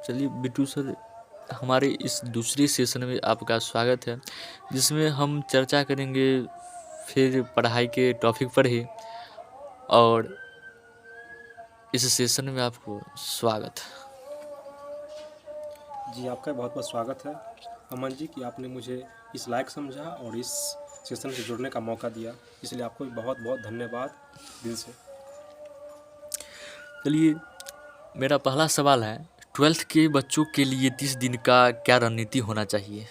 चलिए बिट्टू सर, हमारे इस दूसरे सेशन में आपका स्वागत है, जिसमें हम चर्चा करेंगे फिर पढ़ाई के टॉपिक पर ही। और इस सेशन में आपको स्वागत। जी, आपका बहुत बहुत स्वागत है अमन जी कि आपने मुझे इस लायक समझा और इस सेशन से जुड़ने का मौका दिया, इसलिए आपको बहुत बहुत धन्यवाद दिल से। चलिए, मेरा पहला सवाल है, 12th के बच्चों के लिए 30 दिन का क्या रणनीति होना चाहिए?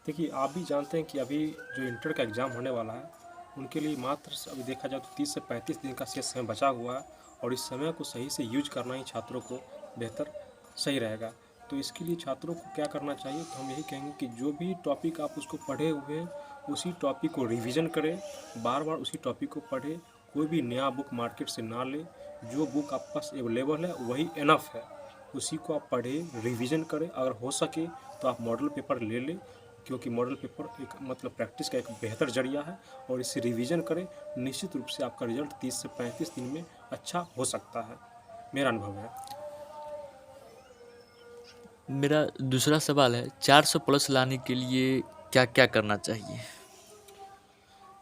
देखिए, आप भी जानते हैं कि अभी जो इंटर का एग्ज़ाम होने वाला है, उनके लिए मात्र अभी देखा जाए तो 30 से 35 दिन का शेष समय बचा हुआ है और इस समय को सही से यूज करना ही छात्रों को बेहतर सही रहेगा। तो इसके लिए छात्रों को क्या करना चाहिए, तो हम यही कहेंगे कि जो भी टॉपिक आप उसको पढ़े हुए हैं, उसी टॉपिक को रिवीजन करें, बार बार उसी टॉपिक को पढ़ें, कोई भी नया बुक मार्केट से ना लें, जो बुक आपके पास अवेलेबल है वही इनफ है, उसी को आप पढ़ें, रिवीजन करें। अगर हो सके तो आप मॉडल पेपर ले लें, क्योंकि मॉडल पेपर एक मतलब प्रैक्टिस का एक बेहतर जरिया है और इसे रिवीजन करें। निश्चित रूप से आपका रिजल्ट 30 से 35 दिन में अच्छा हो सकता है, मेरा अनुभव है। मेरा दूसरा सवाल है, 400 प्लस लाने के लिए क्या क्या करना चाहिए?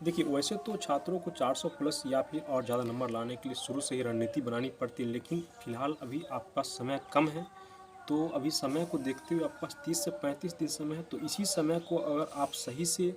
देखिए, वैसे तो छात्रों को 400 प्लस या फिर और ज़्यादा नंबर लाने के लिए शुरू से ही रणनीति बनानी पड़ती है, लेकिन फिलहाल अभी आपके पास समय कम है। तो अभी समय को देखते हुए आपके पास 30 से 35 दिन समय है, तो इसी समय को अगर आप सही से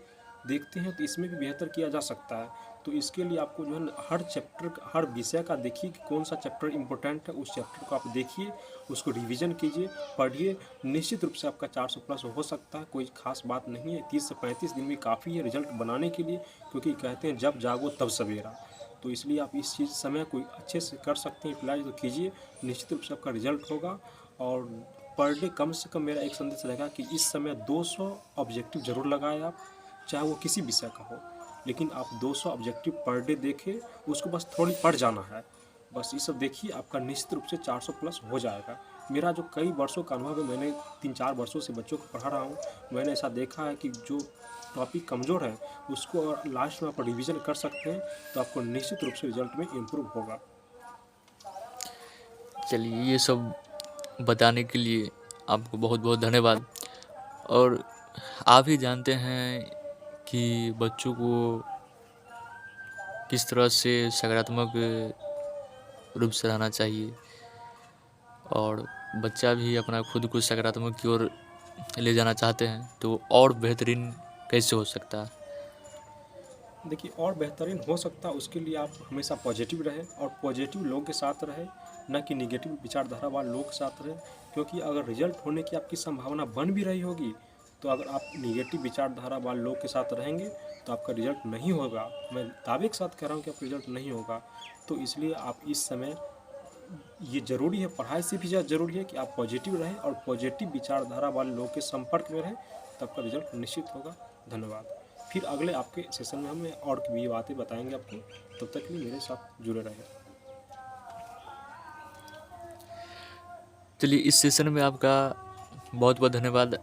देखते हैं तो इसमें भी बेहतर किया जा सकता है। तो इसके लिए आपको जो है ना, हर चैप्टर हर विषय का देखिए कि कौन सा चैप्टर इंपॉर्टेंट है, उस चैप्टर को आप देखिए, उसको रिवीजन कीजिए, पढ़िए। निश्चित रूप से आपका 400 प्लस हो सकता है, कोई खास बात नहीं है। 30 से 35 दिन भी काफ़ी है रिजल्ट बनाने के लिए, क्योंकि कहते हैं जब जागो तब सवेरा। तो इसलिए आप इस चीज़ समय को अच्छे से कर सकते हैं, यूटिलाइज तो कीजिए, निश्चित रूप से आपका रिजल्ट होगा। और पर डे कम से कम मेरा एक संदेश रहेगा कि इस समय 200 ऑब्जेक्टिव ज़रूर लगाएं आप, चाहे वो किसी विषय का हो, लेकिन आप 200 ऑब्जेक्टिव पर डे देखें, उसको बस थोड़ी पढ़ जाना है। बस ये सब देखिए, आपका निश्चित रूप से 400 प्लस हो जाएगा। मेरा जो कई वर्षों का अनुभव है, मैंने 3-4 वर्षों से बच्चों को पढ़ा रहा हूँ, मैंने ऐसा देखा है कि जो टॉपिक कमज़ोर है उसको अगर लास्ट में आप रिवीजन कर सकते हैं तो आपको निश्चित रूप से रिजल्ट में इम्प्रूव होगा। चलिए, ये सब बताने के लिए आपको बहुत बहुत धन्यवाद। और आप ही जानते हैं कि बच्चों को किस तरह से सकारात्मक रूप से रहना चाहिए, और बच्चा भी अपना खुद को सकारात्मक की ओर ले जाना चाहते हैं, तो और बेहतरीन कैसे हो सकता है? देखिए, और बेहतरीन हो सकता है उसके लिए आप हमेशा पॉजिटिव रहें और पॉजिटिव लोगों के साथ रहें, न कि निगेटिव विचारधारा वाले लोगों के साथ रहें। क्योंकि अगर रिजल्ट होने की आपकी संभावना बन भी रही होगी, तो अगर आप निगेटिव विचारधारा वाले लोग के साथ रहेंगे तो आपका रिजल्ट नहीं होगा। मैं दावे के साथ कह रहा हूँ कि आपका रिजल्ट नहीं होगा। तो इसलिए आप इस समय, ये ज़रूरी है, पढ़ाई से भी ज़्यादा ज़रूरी है कि आप पॉजिटिव रहें और पॉजिटिव विचारधारा वाले लोगों के संपर्क में रहें, तब का रिजल्ट निश्चित होगा। धन्यवाद। फिर अगले आपके सेशन में हम और भी बातें बताएंगे आपको, तब तक के लिए मेरे साथ जुड़े रहें। चलिए, इस सेशन में आपका बहुत बहुत धन्यवाद।